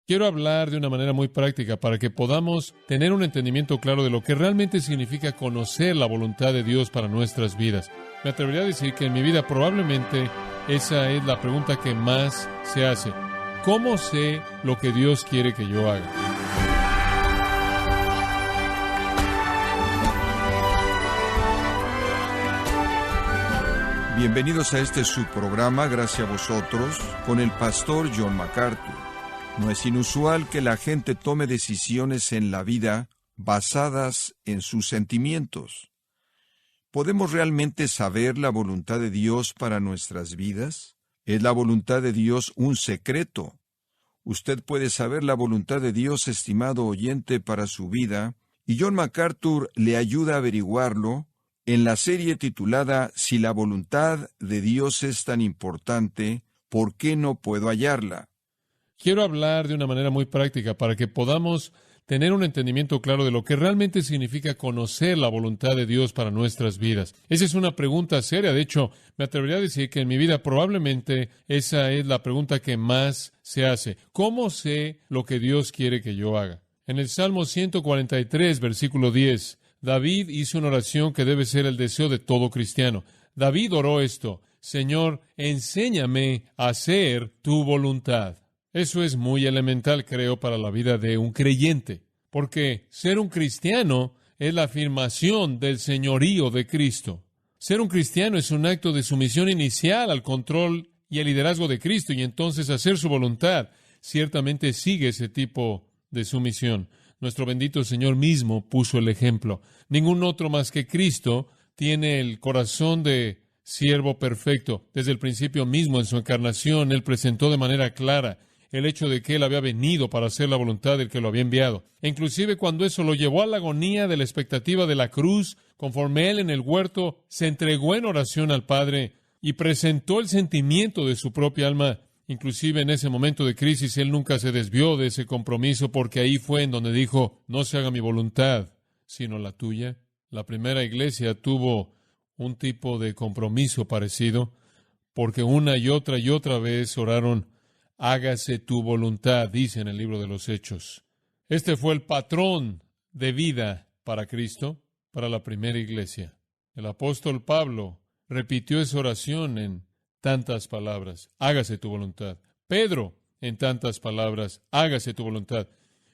Quiero hablar de una manera muy práctica para que podamos tener un entendimiento claro de lo que realmente significa conocer la voluntad de Dios para nuestras vidas. Me atrevería a decir que en mi vida probablemente esa es la pregunta que más se hace. ¿Cómo sé lo que Dios quiere que yo haga? Bienvenidos a este subprograma, gracias a vosotros, con el pastor John MacArthur. No es inusual que la gente tome decisiones en la vida basadas en sus sentimientos. ¿Podemos realmente saber la voluntad de Dios para nuestras vidas? ¿Es la voluntad de Dios un secreto? Usted puede saber la voluntad de Dios, estimado oyente, para su vida, y John MacArthur le ayuda a averiguarlo en la serie titulada Si la voluntad de Dios es tan importante, ¿por qué no puedo hallarla? Quiero hablar de una manera muy práctica para que podamos tener un entendimiento claro de lo que realmente significa conocer la voluntad de Dios para nuestras vidas. Esa es una pregunta seria. De hecho, me atrevería a decir que en mi vida probablemente esa es la pregunta que más se hace. ¿Cómo sé lo que Dios quiere que yo haga? En el Salmo 143, versículo 10, David hizo una oración que debe ser el deseo de todo cristiano. David oró esto: Señor, enséñame a hacer tu voluntad. Eso es muy elemental, creo, para la vida de un creyente, porque ser un cristiano es la afirmación del señorío de Cristo. Ser un cristiano es un acto de sumisión inicial al control y al liderazgo de Cristo, y entonces hacer su voluntad ciertamente sigue ese tipo de sumisión. Nuestro bendito Señor mismo puso el ejemplo. Ningún otro más que Cristo tiene el corazón de siervo perfecto. Desde el principio mismo, en su encarnación, Él presentó de manera clara el hecho de que Él había venido para hacer la voluntad del que lo había enviado. E inclusive cuando eso lo llevó a la agonía de la expectativa de la cruz, conforme Él en el huerto se entregó en oración al Padre y presentó el sentimiento de su propia alma, inclusive en ese momento de crisis, Él nunca se desvió de ese compromiso, porque ahí fue en donde dijo: no se haga mi voluntad, sino la tuya. La primera iglesia tuvo un tipo de compromiso parecido, porque una y otra vez oraron: hágase tu voluntad, dice en el libro de los Hechos. Este fue el patrón de vida para Cristo, para la primera iglesia. El apóstol Pablo repitió esa oración en tantas palabras: hágase tu voluntad. Pedro, en tantas palabras: hágase tu voluntad.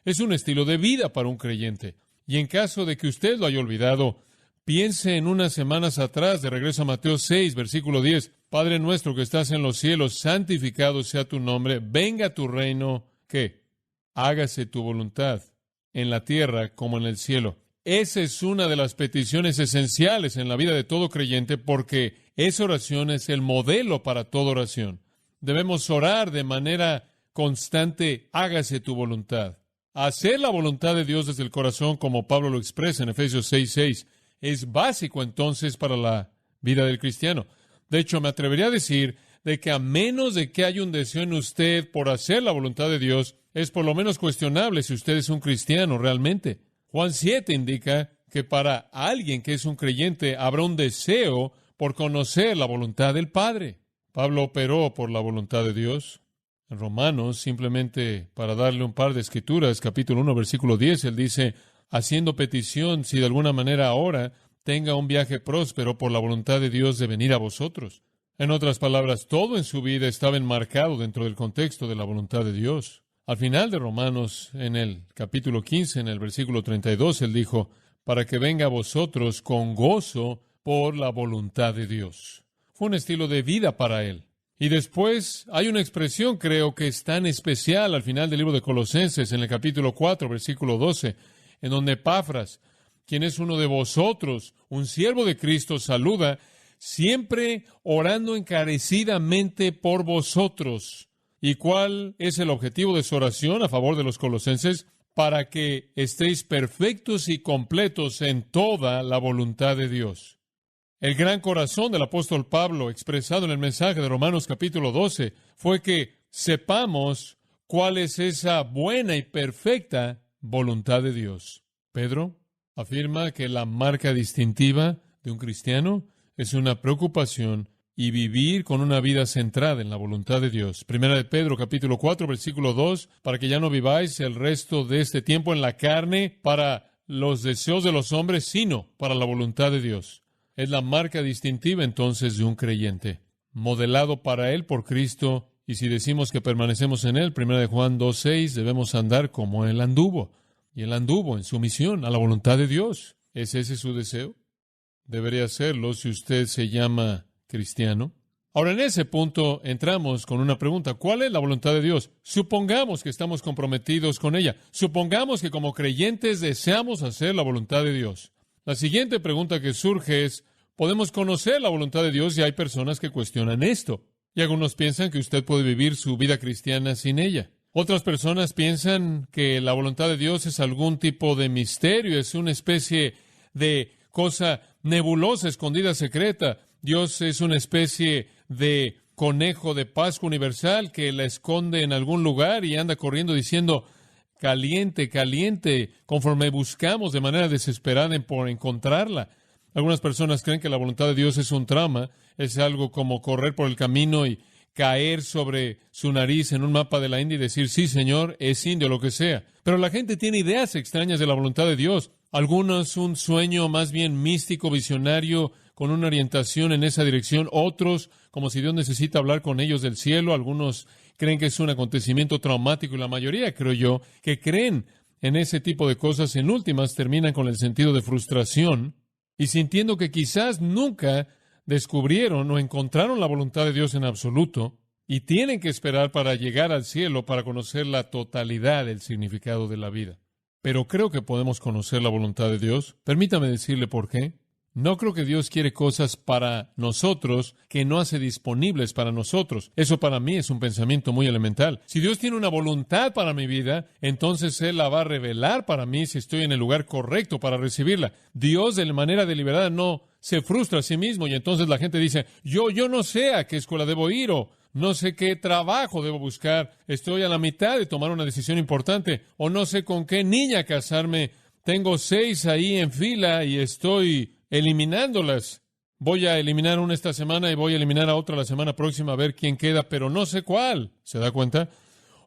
Es un estilo de vida para un creyente. Y en caso de que usted lo haya olvidado, piense en unas semanas atrás, de regreso a Mateo 6, versículo 10. Padre nuestro que estás en los cielos, santificado sea tu nombre, venga tu reino, ¿qué? Hágase tu voluntad, en la tierra como en el cielo. Esa es una de las peticiones esenciales en la vida de todo creyente, porque esa oración es el modelo para toda oración. Debemos orar de manera constante: hágase tu voluntad. Hacer la voluntad de Dios desde el corazón, como Pablo lo expresa en Efesios 6:6, es básico entonces para la vida del cristiano. De hecho, me atrevería a decir de que a menos de que haya un deseo en usted por hacer la voluntad de Dios, es por lo menos cuestionable si usted es un cristiano realmente. Juan 7 indica que para alguien que es un creyente habrá un deseo por conocer la voluntad del Padre. Pablo operó por la voluntad de Dios. En Romanos, simplemente para darle un par de escrituras, capítulo 1, versículo 10, él dice: haciendo petición, si de alguna manera ahora tenga un viaje próspero por la voluntad de Dios de venir a vosotros. En otras palabras, todo en su vida estaba enmarcado dentro del contexto de la voluntad de Dios. Al final de Romanos, en el capítulo 15, en el versículo 32, él dijo: para que venga a vosotros con gozo por la voluntad de Dios. Fue un estilo de vida para él. Y después hay una expresión, creo que es tan especial al final del libro de Colosenses, en el capítulo 4, versículo 12, en donde Epafras, quien es uno de vosotros, un siervo de Cristo, saluda, siempre orando encarecidamente por vosotros. ¿Y cuál es el objetivo de su oración a favor de los colosenses? Para que estéis perfectos y completos en toda la voluntad de Dios. El gran corazón del apóstol Pablo, expresado en el mensaje de Romanos capítulo 12, fue que sepamos cuál es esa buena y perfecta voluntad de Dios. Pedro afirma que la marca distintiva de un cristiano es una preocupación y vivir con una vida centrada en la voluntad de Dios. Primera de Pedro, capítulo 4, versículo 2, para que ya no viváis el resto de este tiempo en la carne para los deseos de los hombres, sino para la voluntad de Dios. Es la marca distintiva entonces de un creyente, modelado para él por Cristo, y si decimos que permanecemos en él, Primera de Juan 2:6, debemos andar como él anduvo, y él anduvo en sumisión a la voluntad de Dios. ¿Es ese su deseo? Debería serlo si usted se llama cristiano. Ahora, en ese punto entramos con una pregunta. ¿Cuál es la voluntad de Dios? Supongamos que estamos comprometidos con ella. Supongamos que como creyentes deseamos hacer la voluntad de Dios. La siguiente pregunta que surge es, ¿podemos conocer la voluntad de Dios? Y hay personas que cuestionan esto. Y algunos piensan que usted puede vivir su vida cristiana sin ella. Otras personas piensan que la voluntad de Dios es algún tipo de misterio, es una especie de cosa nebulosa, escondida, secreta. Dios es una especie de conejo de Pascua universal que la esconde en algún lugar y anda corriendo diciendo, caliente, caliente, conforme buscamos de manera desesperada por encontrarla. Algunas personas creen que la voluntad de Dios es un trama, es algo como correr por el camino y caer sobre su nariz en un mapa de la India y decir, sí, Señor, es indio, lo que sea. Pero la gente tiene ideas extrañas de la voluntad de Dios. Algunos un sueño más bien místico, visionario, con una orientación en esa dirección. Otros, como si Dios necesita hablar con ellos del cielo. Algunos creen que es un acontecimiento traumático y la mayoría, creo yo, que creen en ese tipo de cosas, en últimas terminan con el sentido de frustración y sintiendo que quizás nunca descubrieron o encontraron la voluntad de Dios en absoluto y tienen que esperar para llegar al cielo para conocer la totalidad del significado de la vida. Pero creo que podemos conocer la voluntad de Dios. Permítame decirle por qué. No creo que Dios quiere cosas para nosotros que no hace disponibles para nosotros. Eso para mí es un pensamiento muy elemental. Si Dios tiene una voluntad para mi vida, entonces Él la va a revelar para mí si estoy en el lugar correcto para recibirla. Dios de manera deliberada no se frustra a sí mismo y entonces la gente dice, yo no sé a qué escuela debo ir o no sé qué trabajo debo buscar. Estoy a la mitad de tomar una decisión importante o no sé con qué niña casarme. Tengo 6 ahí en fila y estoy eliminándolas. Voy a eliminar una esta semana y voy a eliminar a otra la semana próxima a ver quién queda, pero no sé cuál. ¿Se da cuenta?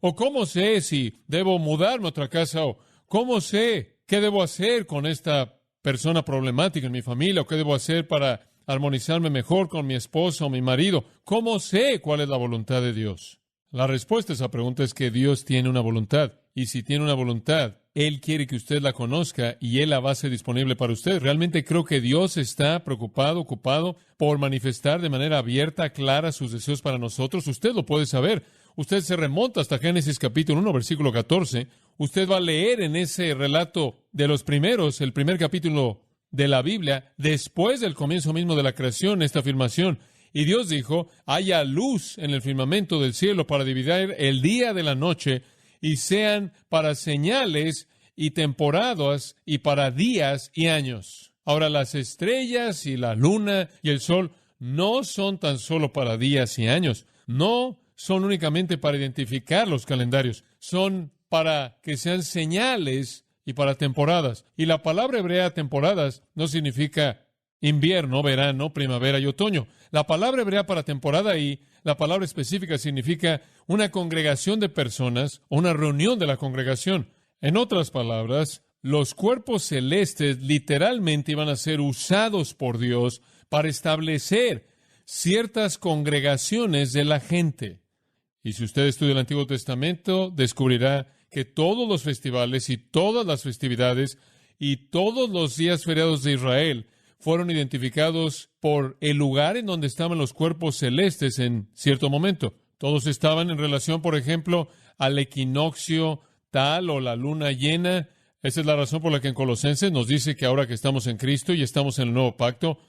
¿O cómo sé si debo mudarme a otra casa? ¿O cómo sé qué debo hacer con esta persona problemática en mi familia? ¿O qué debo hacer para armonizarme mejor con mi esposa o mi marido? ¿Cómo sé cuál es la voluntad de Dios? La respuesta a esa pregunta es que Dios tiene una voluntad. Y si tiene una voluntad, Él quiere que usted la conozca y Él la va a hacer disponible para usted. Realmente creo que Dios está ocupado por manifestar de manera abierta, clara, sus deseos para nosotros. Usted lo puede saber. Usted se remonta hasta Génesis capítulo 1, versículo 14. Usted va a leer en ese relato de los primeros, el primer capítulo de la Biblia, después del comienzo mismo de la creación, esta afirmación. Y Dios dijo, haya luz en el firmamento del cielo para dividir el día de la noche y sean para señales y temporadas y para días y años. Ahora, las estrellas y la luna y el sol no son tan solo para días y años. No son únicamente para identificar los calendarios. Son para que sean señales y para temporadas. Y la palabra hebrea temporadas no significa invierno, verano, primavera y otoño. La palabra hebrea para temporada y la palabra específica significa una congregación de personas o una reunión de la congregación. En otras palabras, los cuerpos celestes literalmente iban a ser usados por Dios para establecer ciertas congregaciones de la gente. Y si usted estudia el Antiguo Testamento, descubrirá que todos los festivales y todas las festividades y todos los días feriados de Israel fueron identificados por el lugar en donde estaban los cuerpos celestes en cierto momento. Todos estaban en relación, por ejemplo, al equinoccio tal o la luna llena. Esa es la razón por la que en Colosenses nos dice que ahora que estamos en Cristo y estamos en el nuevo pacto,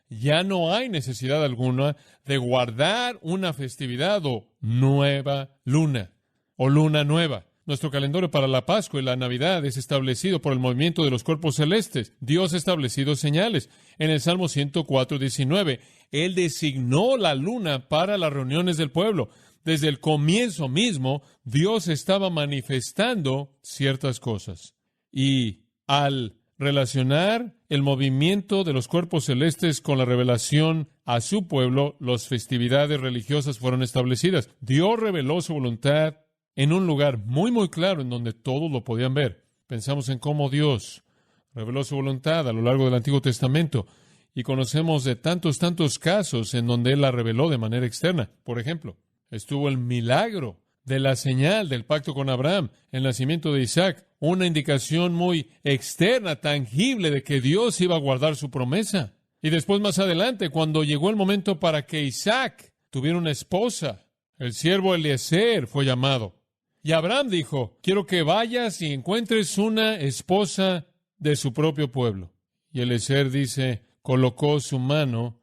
ya no hay necesidad alguna de guardar una festividad o nueva luna o luna nueva. Nuestro calendario para la Pascua y la Navidad es establecido por el movimiento de los cuerpos celestes. Dios ha establecido señales. En el Salmo 104:19, Él designó la luna para las reuniones del pueblo. Desde el comienzo mismo, Dios estaba manifestando ciertas cosas. Y al relacionar el movimiento de los cuerpos celestes con la revelación a su pueblo, las festividades religiosas fueron establecidas. Dios reveló su voluntad en un lugar muy, muy claro en donde todos lo podían ver. Pensamos en cómo Dios reveló su voluntad a lo largo del Antiguo Testamento y conocemos de tantos casos en donde Él la reveló de manera externa. Por ejemplo, estuvo el milagro de la señal del pacto con Abraham, el nacimiento de Isaac, una indicación muy externa, tangible, de que Dios iba a guardar su promesa. Y después, más adelante, cuando llegó el momento para que Isaac tuviera una esposa, el siervo Eliezer fue llamado. Y Abraham dijo, quiero que vayas y encuentres una esposa de su propio pueblo. Y Eliezer dice, colocó su mano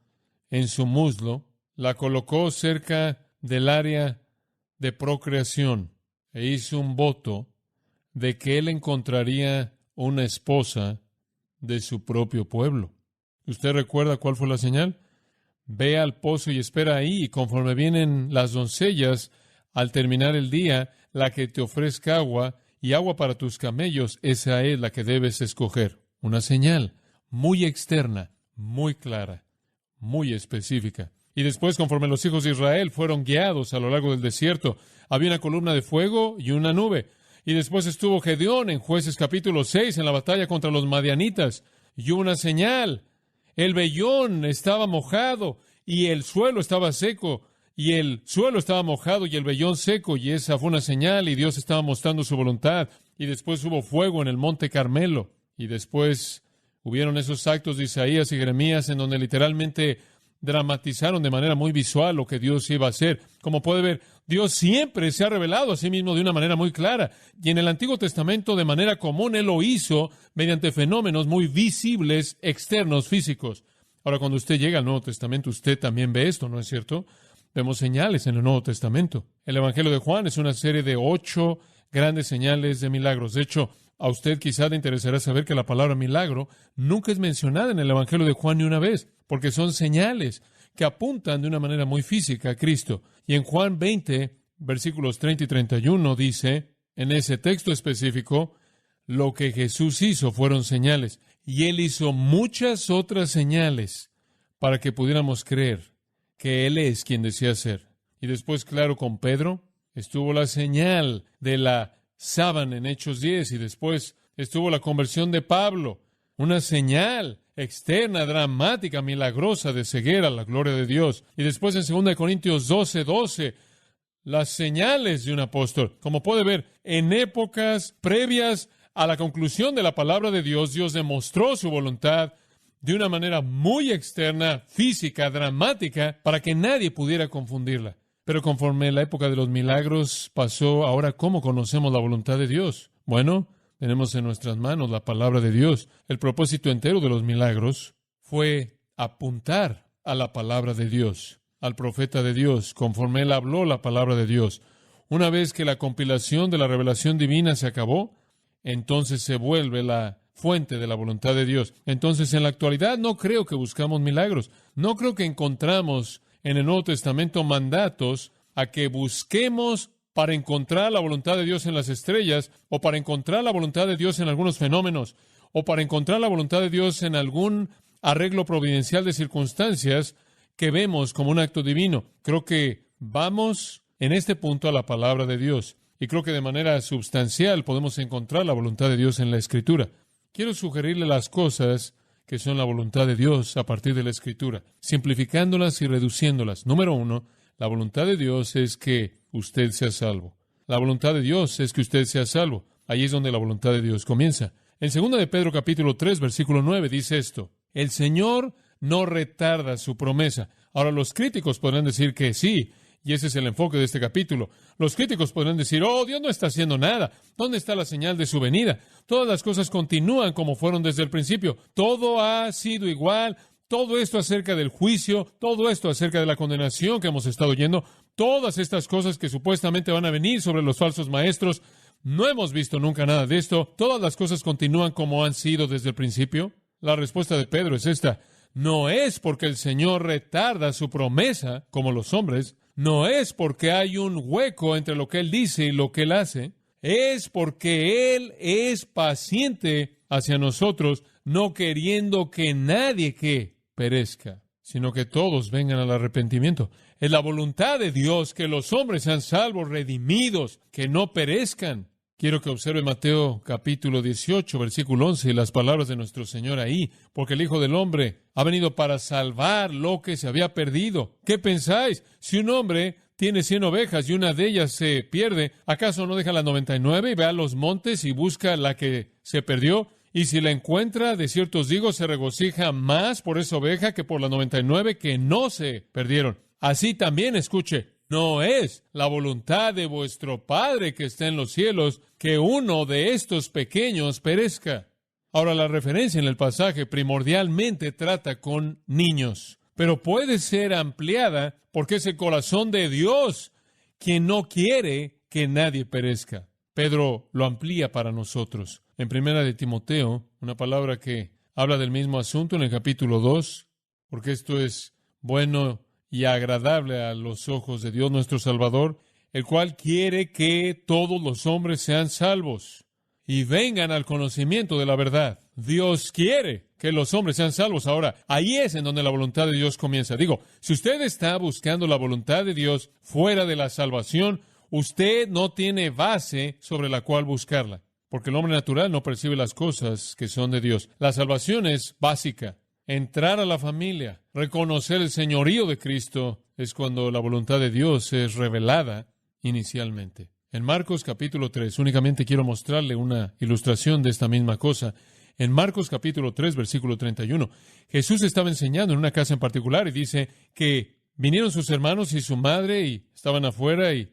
en su muslo, la colocó cerca del área de procreación e hizo un voto de que él encontraría una esposa de su propio pueblo. ¿Usted recuerda cuál fue la señal? Ve al pozo y espera ahí, y conforme vienen las doncellas, al terminar el día, la que te ofrezca agua y agua para tus camellos, esa es la que debes escoger. Una señal muy externa, muy clara, muy específica. Y después, conforme los hijos de Israel fueron guiados a lo largo del desierto, había una columna de fuego y una nube. Y después estuvo Gedeón en Jueces capítulo 6, en la batalla contra los madianitas, y hubo una señal. El vellón estaba mojado y el suelo estaba seco, y el suelo estaba mojado y el vellón seco, y esa fue una señal, y Dios estaba mostrando su voluntad. Y después hubo fuego en el monte Carmelo, y después hubieron esos actos de Isaías y Jeremías en donde literalmente dramatizaron de manera muy visual lo que Dios iba a hacer. Como puede ver, Dios siempre se ha revelado a sí mismo de una manera muy clara. Y en el Antiguo Testamento, de manera común, Él lo hizo mediante fenómenos muy visibles, externos, físicos. Ahora, cuando usted llega al Nuevo Testamento, usted también ve esto, ¿no es cierto? Vemos señales en el Nuevo Testamento. El Evangelio de Juan es una serie de 8 grandes señales de milagros. De hecho, a usted quizá le interesará saber que la palabra milagro nunca es mencionada en el Evangelio de Juan ni una vez, porque son señales que apuntan de una manera muy física a Cristo. Y en Juan 20, versículos 30 y 31 dice, en ese texto específico, lo que Jesús hizo fueron señales, y Él hizo muchas otras señales para que pudiéramos creer que Él es quien decía ser. Y después, claro, con Pedro estuvo la señal de la sábana en Hechos 10, y después estuvo la conversión de Pablo, una señal externa, dramática, milagrosa de ceguera a la gloria de Dios. Y después en 2 Corintios 12, las señales de un apóstol. Como puede ver, en épocas previas a la conclusión de la palabra de Dios, Dios demostró su voluntad de una manera muy externa, física, dramática, para que nadie pudiera confundirla. Pero conforme la época de los milagros pasó, ahora, ¿cómo conocemos la voluntad de Dios? Bueno, tenemos en nuestras manos la palabra de Dios. El propósito entero de los milagros fue apuntar a la palabra de Dios, al profeta de Dios, conforme él habló la palabra de Dios. Una vez que la compilación de la revelación divina se acabó, entonces se vuelve la fuente de la voluntad de Dios. Entonces, en la actualidad no creo que buscamos milagros. No creo que encontramos en el Nuevo Testamento mandatos a que busquemos para encontrar la voluntad de Dios en las estrellas, o para encontrar la voluntad de Dios en algunos fenómenos, o para encontrar la voluntad de Dios en algún arreglo providencial de circunstancias que vemos como un acto divino. Creo que vamos en este punto a la palabra de Dios, y creo que de manera substancial podemos encontrar la voluntad de Dios en la Escritura. Quiero sugerirle las cosas que son la voluntad de Dios a partir de la Escritura, simplificándolas y reduciéndolas. Número 1, la voluntad de Dios es que usted sea salvo. La voluntad de Dios es que usted sea salvo. Ahí es donde la voluntad de Dios comienza. En 2 de Pedro capítulo 3, versículo 9 dice esto: el Señor no retarda su promesa. Ahora, los críticos podrán decir que sí, y ese es el enfoque de este capítulo. Los críticos podrán decir, Dios no está haciendo nada. ¿Dónde está la señal de su venida? Todas las cosas continúan como fueron desde el principio. Todo ha sido igual. Todo esto acerca del juicio, todo esto acerca de la condenación que hemos estado oyendo, todas estas cosas que supuestamente van a venir sobre los falsos maestros, no hemos visto nunca nada de esto. Todas las cosas continúan como han sido desde el principio. La respuesta de Pedro es esta: no es porque el Señor retarda su promesa, como los hombres. No es porque hay un hueco entre lo que Él dice y lo que Él hace. Es porque Él es paciente hacia nosotros, no queriendo que nadie que perezca, sino que todos vengan al arrepentimiento. Es la voluntad de Dios que los hombres sean salvos, redimidos, que no perezcan. Quiero que observe Mateo capítulo 18, versículo 11, y las palabras de nuestro Señor ahí, porque el Hijo del Hombre ha venido para salvar lo que se había perdido. ¿Qué pensáis? Si un hombre tiene 100 ovejas y una de ellas se pierde, ¿acaso no deja las 99 y ve a los montes y busca la que se perdió? Y si la encuentra, de cierto os digo, se regocija más por esa oveja que por las 99 que no se perdieron. Así también, escuche, no es la voluntad de vuestro Padre que está en los cielos que uno de estos pequeños perezca. Ahora, la referencia en el pasaje primordialmente trata con niños, pero puede ser ampliada porque es el corazón de Dios quien no quiere que nadie perezca. Pedro lo amplía para nosotros. En Primera de Timoteo, una palabra que habla del mismo asunto en el capítulo 2, porque esto es bueno y agradable a los ojos de Dios nuestro Salvador, el cual quiere que todos los hombres sean salvos y vengan al conocimiento de la verdad. Dios quiere que los hombres sean salvos. Ahora, ahí es en donde la voluntad de Dios comienza. Digo, si usted está buscando la voluntad de Dios fuera de la salvación, usted no tiene base sobre la cual buscarla, porque el hombre natural no percibe las cosas que son de Dios. La salvación es básica. Entrar a la familia, reconocer el señorío de Cristo, es cuando la voluntad de Dios es revelada inicialmente. En Marcos capítulo 3, únicamente quiero mostrarle una ilustración de esta misma cosa. En Marcos capítulo 3, versículo 31, Jesús estaba enseñando en una casa en particular y dice que vinieron sus hermanos y su madre y estaban afuera y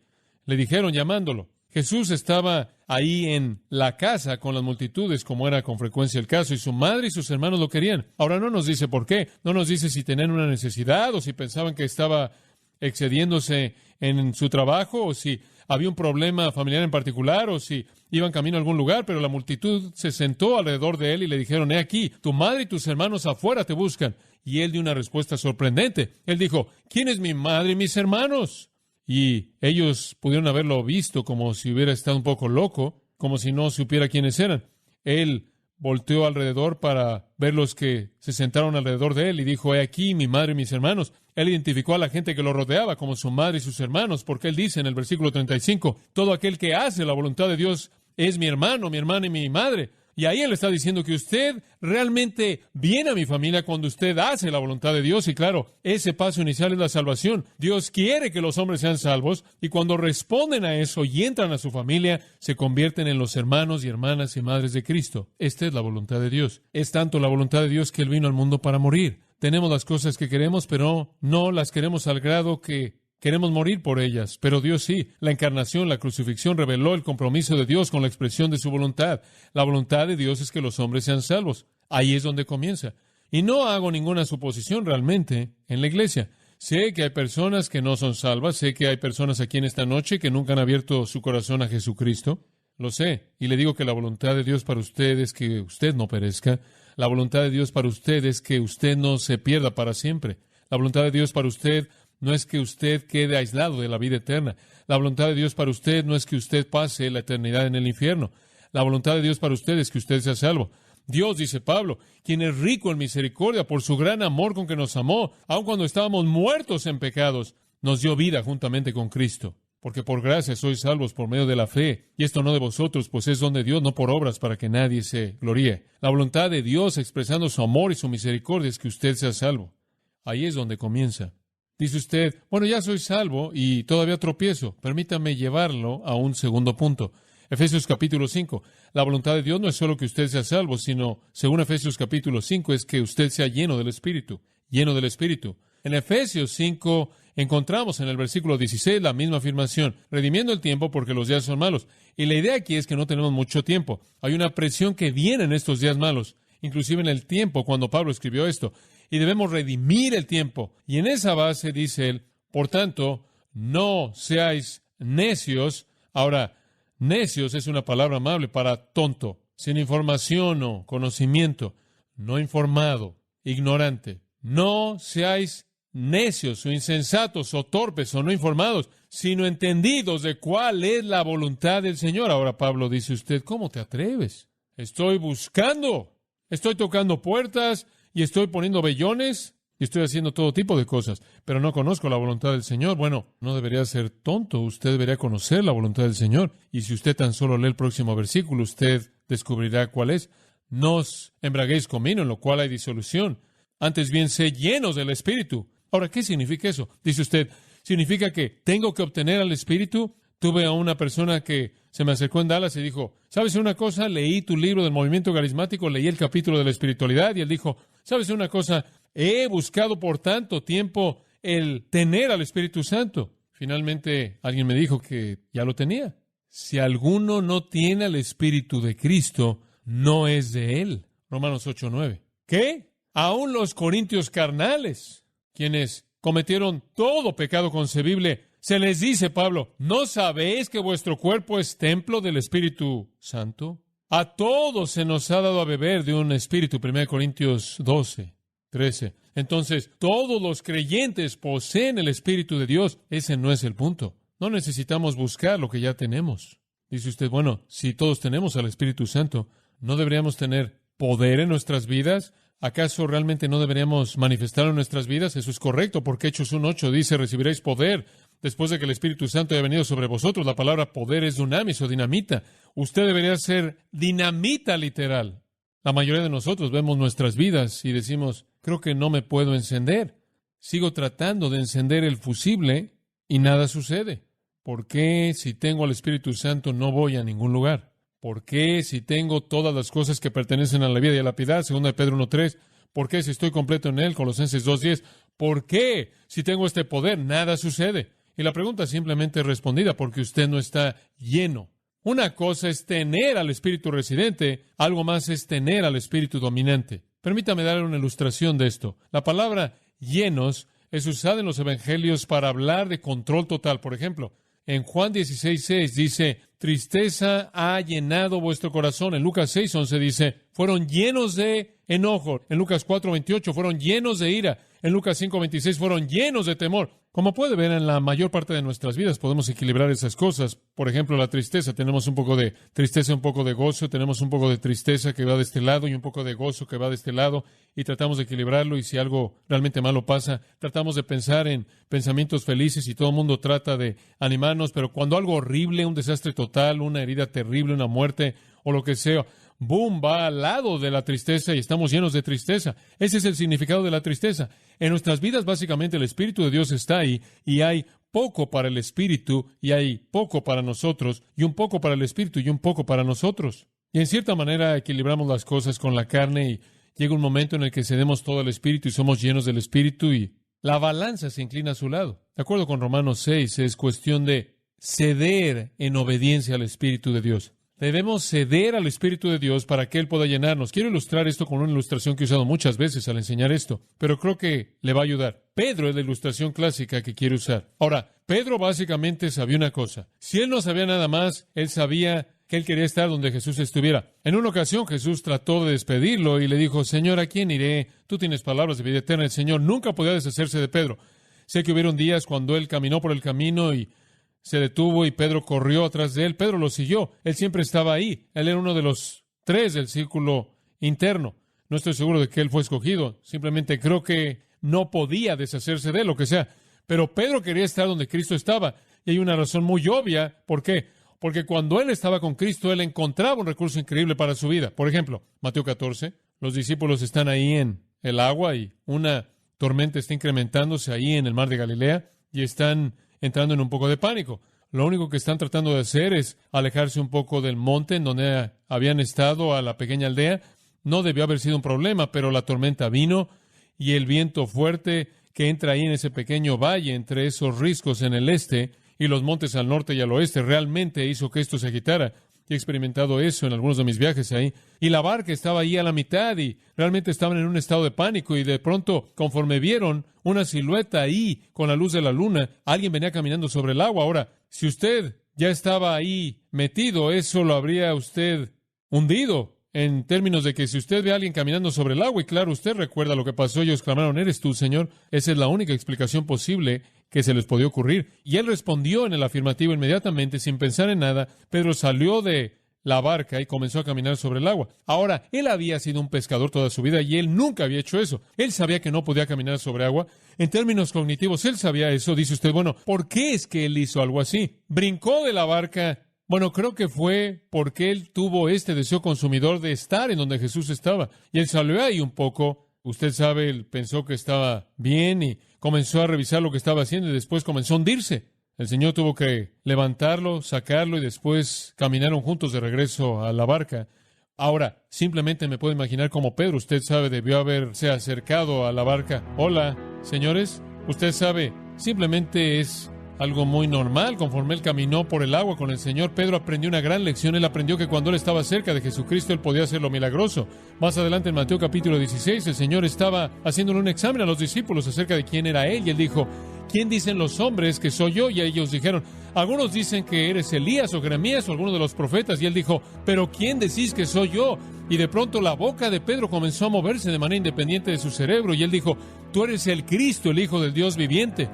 le dijeron llamándolo. Jesús estaba ahí en la casa con las multitudes, como era con frecuencia el caso, y su madre y sus hermanos lo querían. Ahora no nos dice por qué, no nos dice si tenían una necesidad o si pensaban que estaba excediéndose en su trabajo o si había un problema familiar en particular o si iban camino a algún lugar, pero la multitud se sentó alrededor de él y le dijeron, he aquí, tu madre y tus hermanos afuera te buscan. Y él dio una respuesta sorprendente. Él dijo, ¿quién es mi madre y mis hermanos? Y ellos pudieron haberlo visto como si hubiera estado un poco loco, como si no supiera quiénes eran. Él volteó alrededor para ver los que se sentaron alrededor de él y dijo, he aquí mi madre y mis hermanos. Él identificó a la gente que lo rodeaba como su madre y sus hermanos, porque él dice en el versículo 35, todo aquel que hace la voluntad de Dios es mi hermano, mi hermana y mi madre. Y ahí él está diciendo que usted realmente viene a mi familia cuando usted hace la voluntad de Dios. Y claro, ese paso inicial es la salvación. Dios quiere que los hombres sean salvos y cuando responden a eso y entran a su familia, se convierten en los hermanos y hermanas y madres de Cristo. Esta es la voluntad de Dios. Es tanto la voluntad de Dios que Él vino al mundo para morir. Tenemos las cosas que queremos, pero no las queremos al grado que queremos morir por ellas, pero Dios sí. La encarnación, la crucifixión reveló el compromiso de Dios con la expresión de su voluntad. La voluntad de Dios es que los hombres sean salvos. Ahí es donde comienza. Y no hago ninguna suposición realmente en la iglesia. Sé que hay personas que no son salvas, sé que hay personas aquí en esta noche que nunca han abierto su corazón a Jesucristo. Lo sé, y le digo que la voluntad de Dios para usted es que usted no perezca. La voluntad de Dios para usted es que usted no se pierda para siempre. La voluntad de Dios para usted no es que usted quede aislado de la vida eterna. La voluntad de Dios para usted no es que usted pase la eternidad en el infierno. La voluntad de Dios para usted es que usted sea salvo. Dios, dice Pablo, quien es rico en misericordia por su gran amor con que nos amó, aun cuando estábamos muertos en pecados, nos dio vida juntamente con Cristo. Porque por gracia sois salvos por medio de la fe, y esto no de vosotros, pues es don de Dios, no por obras, para que nadie se gloríe. La voluntad de Dios expresando su amor y su misericordia es que usted sea salvo. Ahí es donde comienza. Dice usted, bueno, ya soy salvo y todavía tropiezo. Permítame llevarlo a un segundo punto. Efesios capítulo 5. La voluntad de Dios no es solo que usted sea salvo, sino, según Efesios capítulo 5, es que usted sea lleno del Espíritu. Lleno del Espíritu. En Efesios 5 encontramos en el versículo 16 la misma afirmación, redimiendo el tiempo porque los días son malos. Y la idea aquí es que no tenemos mucho tiempo. Hay una presión que viene en estos días malos, inclusive en el tiempo cuando Pablo escribió esto. Y debemos redimir el tiempo. Y en esa base dice él, por tanto, no seáis necios. Ahora, necios es una palabra amable para tonto, sin información o conocimiento, no informado, ignorante. No seáis necios o insensatos o torpes o no informados, sino entendidos de cuál es la voluntad del Señor. Ahora Pablo dice usted, ¿cómo te atreves? Estoy buscando, estoy tocando puertas y estoy poniendo vellones. y estoy haciendo todo tipo de cosas, pero no conozco la voluntad del Señor. Bueno, no debería ser tonto, usted debería conocer la voluntad del Señor. Y si usted tan solo lee el próximo versículo, usted descubrirá cuál es. No os embraguéis con vino, en lo cual hay disolución. Antes bien, sé llenos del Espíritu. Ahora, ¿qué significa eso? Dice usted, ¿significa que tengo que obtener al Espíritu? Tuve a una persona que se me acercó en Dallas y dijo, ¿sabes una cosa? Leí tu libro del movimiento carismático, leí el capítulo de la espiritualidad, y él dijo, ¿sabes una cosa? He buscado por tanto tiempo el tener al Espíritu Santo. Finalmente, alguien me dijo que ya lo tenía. Si alguno no tiene al Espíritu de Cristo, no es de él. Romanos 8:9. ¿Qué? Aún los corintios carnales, quienes cometieron todo pecado concebible, se les dice, Pablo, ¿no sabéis que vuestro cuerpo es templo del Espíritu Santo? A todos se nos ha dado a beber de un espíritu, 1 Corintios 12:13. Entonces, todos los creyentes poseen el Espíritu de Dios. Ese no es el punto. No necesitamos buscar lo que ya tenemos. Dice usted, bueno, si todos tenemos al Espíritu Santo, ¿no deberíamos tener poder en nuestras vidas? ¿Acaso realmente no deberíamos manifestarlo en nuestras vidas? Eso es correcto, porque Hechos 1:8 dice, recibiréis poder después de que el Espíritu Santo haya venido sobre vosotros. La palabra poder es dunamis o dinamita. Usted debería ser dinamita literal. La mayoría de nosotros vemos nuestras vidas y decimos, creo que no me puedo encender. Sigo tratando de encender el fusible y nada sucede. ¿Por qué si tengo al Espíritu Santo no voy a ningún lugar? ¿Por qué si tengo todas las cosas que pertenecen a la vida y a la piedad? 2 Pedro 1:3. ¿Por qué si estoy completo en Él? Colosenses 2:10. ¿Por qué si tengo este poder nada sucede? Y la pregunta simplemente es respondida porque usted no está lleno. Una cosa es tener al Espíritu residente, algo más es tener al Espíritu dominante. Permítame darle una ilustración de esto. La palabra llenos es usada en los evangelios para hablar de control total. Por ejemplo, en Juan 16:6 dice, tristeza ha llenado vuestro corazón. En Lucas 6:11 dice, fueron llenos de enojo. En Lucas 4:28 fueron llenos de ira. En Lucas 5:26 fueron llenos de temor. Como puede ver, en la mayor parte de nuestras vidas podemos equilibrar esas cosas. Por ejemplo, la tristeza. Tenemos un poco de tristeza, un poco de gozo. Tenemos un poco de tristeza que va de este lado y un poco de gozo que va de este lado. Y tratamos de equilibrarlo. Y si algo realmente malo pasa, tratamos de pensar en pensamientos felices y todo el mundo trata de animarnos. Pero cuando algo horrible, un desastre total, una herida terrible, una muerte o lo que sea, boom, va al lado de la tristeza y estamos llenos de tristeza. Ese es el significado de la tristeza. En nuestras vidas, básicamente, el Espíritu de Dios está ahí y hay poco para el Espíritu y hay poco para nosotros y un poco para el Espíritu y un poco para nosotros. Y en cierta manera equilibramos las cosas con la carne y llega un momento en el que cedemos todo al Espíritu y somos llenos del Espíritu y la balanza se inclina a su lado. De acuerdo con Romanos 6, es cuestión de ceder en obediencia al Espíritu de Dios. Debemos ceder al Espíritu de Dios para que Él pueda llenarnos. Quiero ilustrar esto con una ilustración que he usado muchas veces al enseñar esto, pero creo que le va a ayudar. Pedro es la ilustración clásica que quiero usar. Ahora, Pedro básicamente sabía una cosa. Si él no sabía nada más, él sabía que él quería estar donde Jesús estuviera. En una ocasión Jesús trató de despedirlo y le dijo, Señor, ¿a quién iré? Tú tienes palabras de vida eterna. El Señor nunca podía deshacerse de Pedro. Sé que hubieron días cuando él caminó por el camino y se detuvo y Pedro corrió atrás de él. Pedro lo siguió. Él siempre estaba ahí. Él era uno de los 3 del círculo interno. No estoy seguro de que él fue escogido. Simplemente creo que no podía deshacerse de él, lo que sea. Pero Pedro quería estar donde Cristo estaba. Y hay una razón muy obvia. ¿Por qué? Porque cuando él estaba con Cristo, él encontraba un recurso increíble para su vida. Por ejemplo, Mateo 14. Los discípulos están ahí en el agua y una tormenta está incrementándose ahí en el mar de Galilea y están entrando en un poco de pánico. Lo único que están tratando de hacer es alejarse un poco del monte en donde habían estado, a la pequeña aldea. No debió haber sido un problema, pero la tormenta vino y el viento fuerte que entra ahí en ese pequeño valle entre esos riscos en el este y los montes al norte y al oeste realmente hizo que esto se agitara. He experimentado eso en algunos de mis viajes ahí. Y la barca estaba ahí a la mitad y realmente estaban en un estado de pánico y de pronto, conforme vieron una silueta ahí con la luz de la luna, alguien venía caminando sobre el agua. Ahora, si usted ya estaba ahí metido, eso lo habría usted hundido. En términos de que si usted ve a alguien caminando sobre el agua, y claro, usted recuerda lo que pasó, ellos clamaron, ¿eres tú, Señor? Esa es la única explicación posible que se les podía ocurrir. Y él respondió en el afirmativo inmediatamente, sin pensar en nada. Pedro salió de la barca y comenzó a caminar sobre el agua. Ahora, él había sido un pescador toda su vida y él nunca había hecho eso. Él sabía que no podía caminar sobre agua. En términos cognitivos, él sabía eso. Dice usted, bueno, ¿por qué es que él hizo algo así? Brincó de la barca. Bueno, creo que fue porque él tuvo este deseo consumidor de estar en donde Jesús estaba. Y él salió ahí un poco. Usted sabe, él pensó que estaba bien y comenzó a revisar lo que estaba haciendo y después comenzó a hundirse. El Señor tuvo que levantarlo, sacarlo y después caminaron juntos de regreso a la barca. Ahora, simplemente me puedo imaginar cómo Pedro, usted sabe, debió haberse acercado a la barca. Hola, señores, usted sabe, simplemente es algo muy normal. Conforme él caminó por el agua con el Señor, Pedro aprendió una gran lección. Él aprendió que cuando él estaba cerca de Jesucristo, él podía hacer lo milagroso. Más adelante en Mateo capítulo 16, el Señor estaba haciéndole un examen a los discípulos acerca de quién era él, y él dijo, ¿quién dicen los hombres que soy yo? Y ellos dijeron, algunos dicen que eres Elías o Jeremías o alguno de los profetas. Y él dijo, ¿pero quién decís que soy yo? Y de pronto la boca de Pedro comenzó a moverse de manera independiente de su cerebro. Y él dijo, tú eres el Cristo, el Hijo del Dios viviente.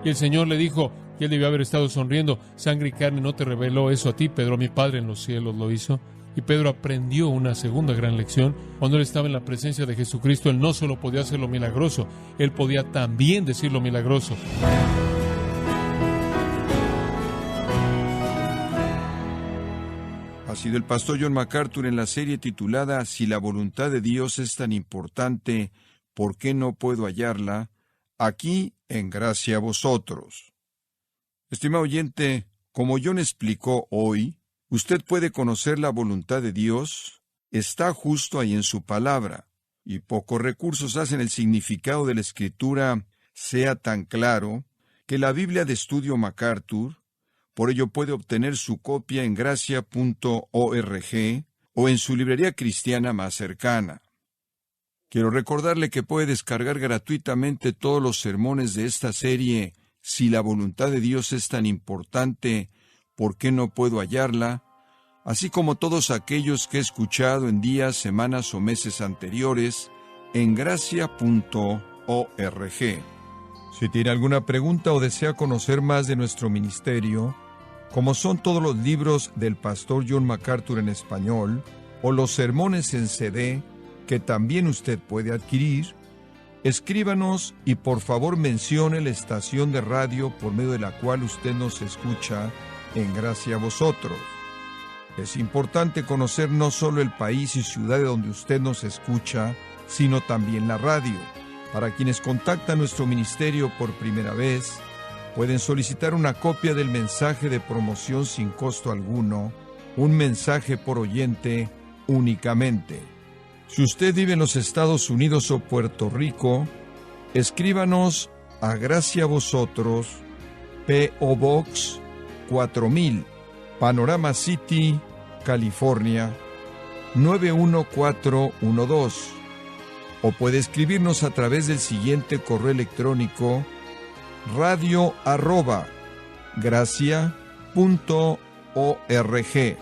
Y el Señor le dijo, y él debió haber estado sonriendo, sangre y carne no te reveló eso a ti, Pedro, mi Padre en los cielos lo hizo. Y Pedro aprendió una segunda gran lección. Cuando él estaba en la presencia de Jesucristo, él no solo podía hacer lo milagroso, él podía también decir lo milagroso. Ha sido el pastor John MacArthur en la serie titulada Si la voluntad de Dios es tan importante, ¿por qué no puedo hallarla? Aquí en Gracia a Vosotros. Estimado oyente, como John explicó hoy, usted puede conocer la voluntad de Dios, está justo ahí en su palabra, y pocos recursos hacen el significado de la Escritura sea tan claro que la Biblia de Estudio MacArthur, por ello puede obtener su copia en gracia.org o en su librería cristiana más cercana. Quiero recordarle que puede descargar gratuitamente todos los sermones de esta serie Si la voluntad de Dios es tan importante, ¿por qué no puedo hallarla? Así como todos aquellos que he escuchado en días, semanas o meses anteriores en gracia.org. Si tiene alguna pregunta o desea conocer más de nuestro ministerio, como son todos los libros del pastor John MacArthur en español o los sermones en CD que también usted puede adquirir, escríbanos y por favor mencione la estación de radio por medio de la cual usted nos escucha en Gracia a Vosotros. Es importante conocer no solo el país y ciudad de donde usted nos escucha, sino también la radio. Para quienes contactan nuestro ministerio por primera vez, pueden solicitar una copia del mensaje de promoción sin costo alguno, un mensaje por oyente únicamente. Si usted vive en los Estados Unidos o Puerto Rico, escríbanos a Gracia a Vosotros, P.O. Box 4000, Panorama City, California, 91412. O puede escribirnos a través del siguiente correo electrónico: radio@gracia.org.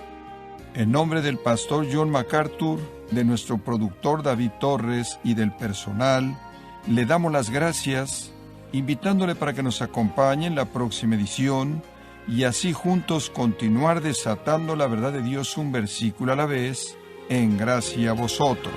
En nombre del pastor John MacArthur, de nuestro productor David Torres y del personal, le damos las gracias, invitándole para que nos acompañe en la próxima edición y así juntos continuar desatando la verdad de Dios un versículo a la vez en Gracia a Vosotros.